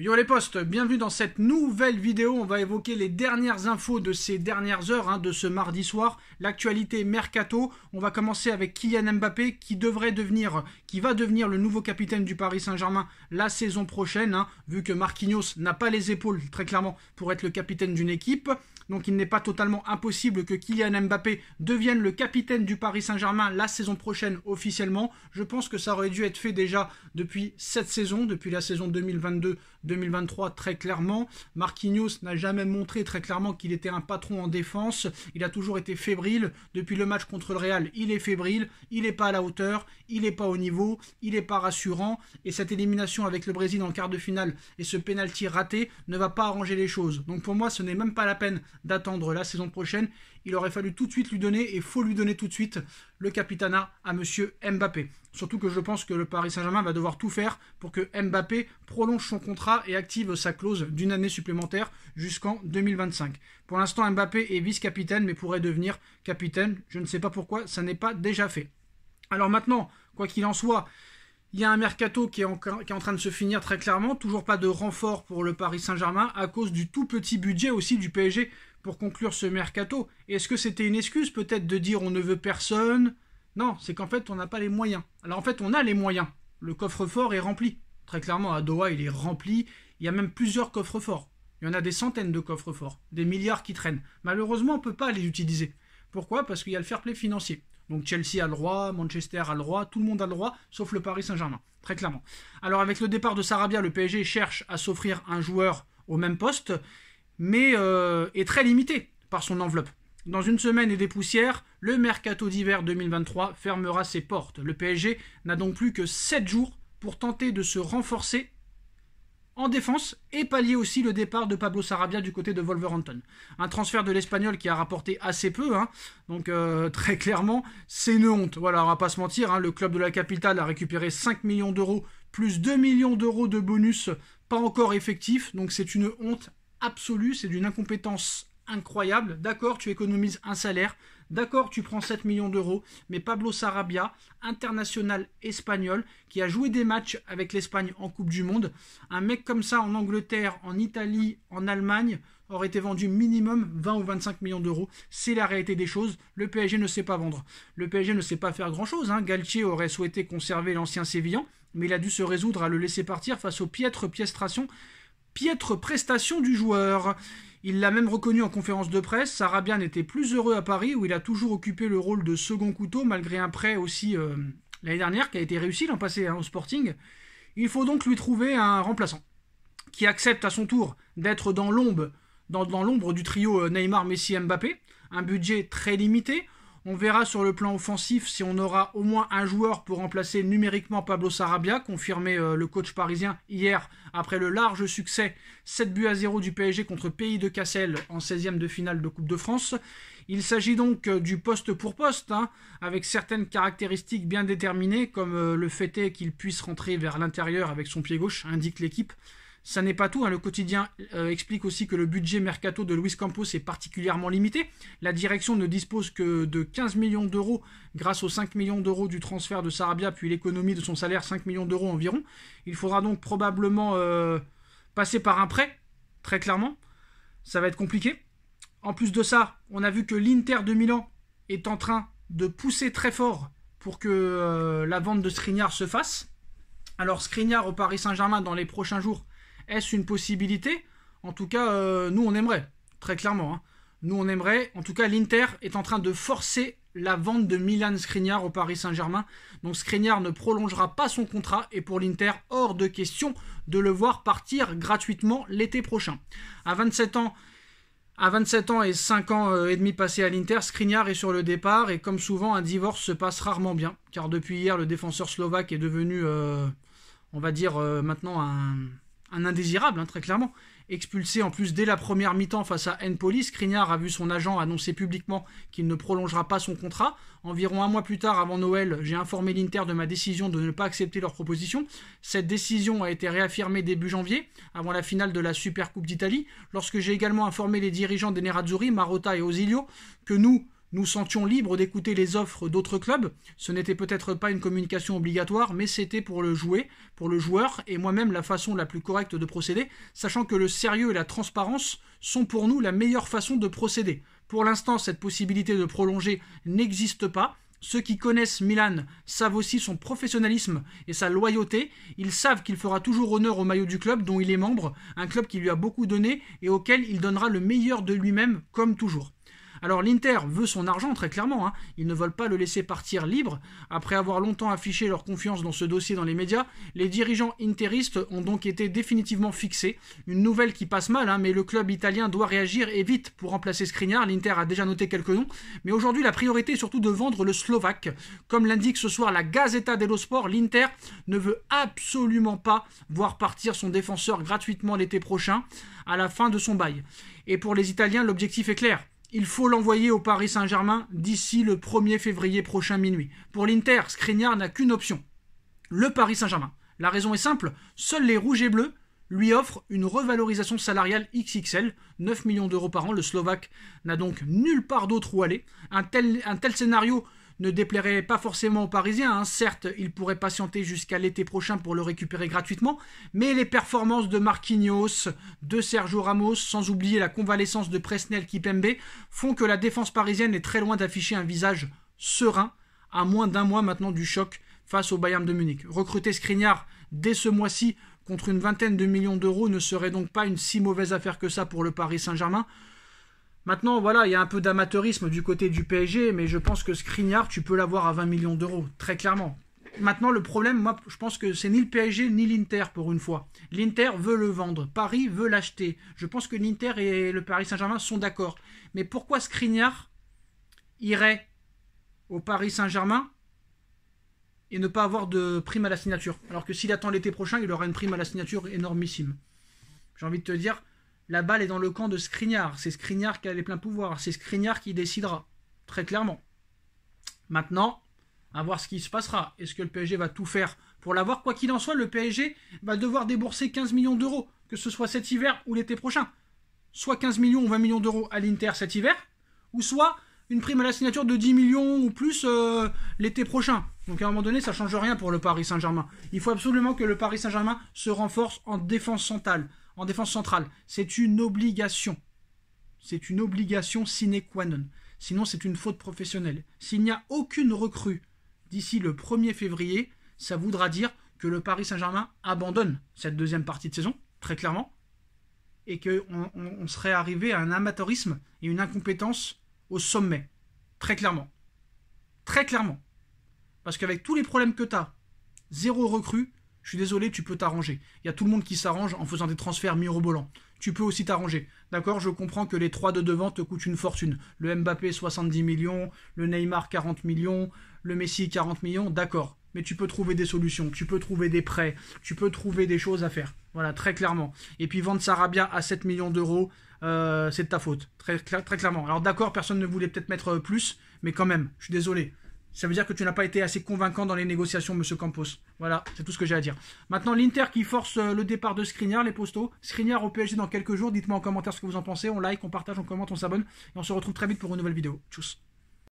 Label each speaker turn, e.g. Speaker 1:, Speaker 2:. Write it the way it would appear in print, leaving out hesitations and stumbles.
Speaker 1: Yo les postes, bienvenue dans cette nouvelle vidéo. On va évoquer les dernières infos de ces dernières heures, de ce mardi soir. L'actualité mercato. On va commencer avec Kylian Mbappé qui va devenir le nouveau capitaine du Paris Saint-Germain la saison prochaine, vu que Marquinhos n'a pas les épaules, très clairement, pour être le capitaine d'une équipe. Donc il n'est pas totalement impossible que Kylian Mbappé devienne le capitaine du Paris Saint-Germain la saison prochaine officiellement. Je pense que ça aurait dû être fait déjà depuis cette saison, depuis la saison 2022-2023 très clairement. Marquinhos n'a jamais montré très clairement qu'il était un patron en défense. Il a toujours été fébrile. Depuis le match contre le Real, il est fébrile. Il n'est pas à la hauteur. Il n'est pas au niveau. Il n'est pas rassurant. Et cette élimination avec le Brésil en quart de finale et ce penalty raté ne va pas arranger les choses. Donc pour moi, ce n'est même pas la peine d'attendre la saison prochaine. Il aurait fallu tout de suite lui donner, et faut lui donner tout de suite, le capitanat à monsieur Mbappé. Surtout que je pense que le Paris Saint-Germain va devoir tout faire pour que Mbappé prolonge son contrat et active sa clause d'une année supplémentaire jusqu'en 2025. Pour l'instant, Mbappé est vice-capitaine, mais pourrait devenir capitaine. Je ne sais pas pourquoi ça n'est pas déjà fait. Alors maintenant, quoi qu'il en soit, il y a un mercato qui est en train de se finir très clairement. Toujours pas de renfort pour le Paris Saint-Germain à cause du tout petit budget aussi du PSG pour conclure ce mercato. Est-ce que c'était une excuse peut-être de dire on ne veut personne? Non, c'est qu'en fait on n'a pas les moyens. Alors en fait on a les moyens. Le coffre-fort est rempli. Très clairement à Doha il est rempli. Il y a même plusieurs coffres-forts. Il y en a des centaines de coffres-forts. Des milliards qui traînent. Malheureusement on ne peut pas les utiliser. Pourquoi? Parce qu'il y a le fair play financier. Donc Chelsea a le droit, Manchester a le droit, tout le monde a le droit, sauf le Paris Saint-Germain, très clairement. Alors avec le départ de Sarabia, le PSG cherche à s'offrir un joueur au même poste, mais est très limité par son enveloppe. Dans une semaine et des poussières, le mercato d'hiver 2023 fermera ses portes. Le PSG n'a donc plus que 7 jours pour tenter de se renforcer en défense et pallier aussi le départ de Pablo Sarabia du côté de Wolverhampton. Un transfert de l'Espagnol qui a rapporté assez peu, donc très clairement, c'est une honte. Voilà, on va pas se mentir, le club de la capitale a récupéré 5 millions d'euros plus 2 millions d'euros de bonus pas encore effectifs, donc c'est une honte absolue, c'est d'une incompétence incroyable. D'accord, tu économises un salaire, d'accord, tu prends 7 millions d'euros, mais Pablo Sarabia, international espagnol, qui a joué des matchs avec l'Espagne en Coupe du Monde, un mec comme ça en Angleterre, en Italie, en Allemagne, aurait été vendu minimum 20 ou 25 millions d'euros. C'est la réalité des choses. Le PSG ne sait pas vendre. Le PSG ne sait pas faire grand-chose. Galtier aurait souhaité conserver l'ancien Sévillan, mais il a dû se résoudre à le laisser partir face aux piètres prestations du joueur. Il l'a même reconnu en conférence de presse. Sarabia n'était plus heureux à Paris, où il a toujours occupé le rôle de second couteau, malgré un prêt aussi l'année dernière, qui a été réussi l'an passé au Sporting. Il faut donc lui trouver un remplaçant, qui accepte à son tour d'être dans l'ombre du trio Neymar, Messi, Mbappé. Un budget très limité. On verra sur le plan offensif si on aura au moins un joueur pour remplacer numériquement Pablo Sarabia, confirmé le coach parisien hier après le large succès 7-0 du PSG contre Pays de Cassel en 16e de finale de Coupe de France. Il s'agit donc du poste pour poste, avec certaines caractéristiques bien déterminées, comme le fait qu'il puisse rentrer vers l'intérieur avec son pied gauche, indique l'équipe. Ça n'est pas tout, le quotidien explique aussi que le budget mercato de Luis Campos est particulièrement limité. La direction ne dispose que de 15 millions d'euros grâce aux 5 millions d'euros du transfert de Sarabia, puis l'économie de son salaire, 5 millions d'euros environ. Il faudra donc probablement passer par un prêt, très clairement. Ça va être compliqué. En plus de ça, on a vu que l'Inter de Milan est en train de pousser très fort pour que la vente de Skriniar se fasse. Alors Skriniar au Paris Saint-Germain dans les prochains jours, est-ce une possibilité? En tout cas, nous on aimerait, très clairement. Nous on aimerait. En tout cas, l'Inter est en train de forcer la vente de Milan Skriniar au Paris Saint-Germain. Donc Skriniar ne prolongera pas son contrat et pour l'Inter, hors de question de le voir partir gratuitement l'été prochain. À 27 ans et 5 ans et demi passés à l'Inter, Skriniar est sur le départ et comme souvent, un divorce se passe rarement bien. Car depuis hier, le défenseur slovaque est devenu, on va dire, maintenant un indésirable, très clairement. Expulsé en plus dès la première mi-temps face à Empoli, Skriniar a vu son agent annoncer publiquement qu'il ne prolongera pas son contrat. Environ un mois plus tard, avant Noël, j'ai informé l'Inter de ma décision de ne pas accepter leur proposition. Cette décision a été réaffirmée début janvier, avant la finale de la Super Coupe d'Italie, lorsque j'ai également informé les dirigeants des Nerazzurri, Marotta et Osilio, que nous nous sentions libres d'écouter les offres d'autres clubs. Ce n'était peut-être pas une communication obligatoire, mais c'était pour le joueur, et moi-même la façon la plus correcte de procéder, sachant que le sérieux et la transparence sont pour nous la meilleure façon de procéder. Pour l'instant, cette possibilité de prolonger n'existe pas. Ceux qui connaissent Milan savent aussi son professionnalisme et sa loyauté. Ils savent qu'il fera toujours honneur au maillot du club dont il est membre, un club qui lui a beaucoup donné et auquel il donnera le meilleur de lui-même comme toujours. Alors l'Inter veut son argent très clairement, ils ne veulent pas le laisser partir libre. Après avoir longtemps affiché leur confiance dans ce dossier dans les médias, les dirigeants interistes ont donc été définitivement fixés. Une nouvelle qui passe mal, mais le club italien doit réagir et vite pour remplacer Skriniar. L'Inter a déjà noté quelques noms, mais aujourd'hui la priorité est surtout de vendre le Slovaque. Comme l'indique ce soir la Gazzetta dello Sport, l'Inter ne veut absolument pas voir partir son défenseur gratuitement l'été prochain, à la fin de son bail. Et pour les Italiens, l'objectif est clair. Il faut l'envoyer au Paris Saint-Germain d'ici le 1er février prochain minuit. Pour l'Inter, Skriniar n'a qu'une option, le Paris Saint-Germain. La raison est simple, seuls les rouges et bleus lui offrent une revalorisation salariale XXL, 9 millions d'euros par an. Le Slovaque n'a donc nulle part d'autre où aller. Un tel scénario ne déplairait pas forcément aux Parisiens. Certes, il pourrait patienter jusqu'à l'été prochain pour le récupérer gratuitement, mais les performances de Marquinhos, de Sergio Ramos, sans oublier la convalescence de Presnel Kimpembe, font que la défense parisienne est très loin d'afficher un visage serein, à moins d'un mois maintenant du choc face au Bayern de Munich. Recruter Skriniar dès ce mois-ci contre une vingtaine de millions d'euros ne serait donc pas une si mauvaise affaire que ça pour le Paris Saint-Germain. Maintenant, voilà, il y a un peu d'amateurisme du côté du PSG, mais je pense que Skriniar, tu peux l'avoir à 20 millions d'euros, très clairement. Maintenant, le problème, moi, je pense que c'est ni le PSG ni l'Inter pour une fois. L'Inter veut le vendre, Paris veut l'acheter. Je pense que l'Inter et le Paris Saint-Germain sont d'accord. Mais pourquoi Skriniar irait au Paris Saint-Germain et ne pas avoir de prime à la signature? Alors que s'il attend l'été prochain, il aura une prime à la signature énormissime. J'ai envie de te dire, la balle est dans le camp de Skriniar. C'est Skriniar qui a les pleins pouvoirs. C'est Skriniar qui décidera, très clairement. Maintenant, à voir ce qui se passera. Est-ce que le PSG va tout faire pour l'avoir? Quoi qu'il en soit, le PSG va devoir débourser 15 millions d'euros, que ce soit cet hiver ou l'été prochain. Soit 15 millions ou 20 millions d'euros à l'Inter cet hiver, ou soit une prime à la signature de 10 millions ou plus l'été prochain. Donc à un moment donné, ça ne change rien pour le Paris Saint-Germain. Il faut absolument que le Paris Saint-Germain se renforce en défense centrale. C'est une obligation. C'est une obligation sine qua non. Sinon, c'est une faute professionnelle. S'il n'y a aucune recrue d'ici le 1er février, ça voudra dire que le Paris Saint-Germain abandonne cette deuxième partie de saison, très clairement, et qu'on serait arrivé à un amateurisme et une incompétence au sommet. Très clairement. Très clairement. Parce qu'avec tous les problèmes que tu as, zéro recrue, je suis désolé, tu peux t'arranger. Il y a tout le monde qui s'arrange en faisant des transferts mirobolants. Tu peux aussi t'arranger. D'accord, je comprends que les 3 de devant te coûtent une fortune. Le Mbappé, 70 millions, le Neymar, 40 millions, le Messi, 40 millions, d'accord. Mais tu peux trouver des solutions, tu peux trouver des prêts, tu peux trouver des choses à faire. Voilà, très clairement. Et puis vendre Sarabia à 7 millions d'euros, c'est de ta faute. Très clairement. Alors d'accord, personne ne voulait peut-être mettre plus, mais quand même, je suis désolé. Ça veut dire que tu n'as pas été assez convaincant dans les négociations, monsieur Campos. Voilà, c'est tout ce que j'ai à dire. Maintenant, l'Inter qui force le départ de Skriniar, les postos. Skriniar au PSG dans quelques jours. Dites-moi en commentaire ce que vous en pensez. On like, on partage, on commente, on s'abonne. Et on se retrouve très vite pour une nouvelle vidéo. Tchuss.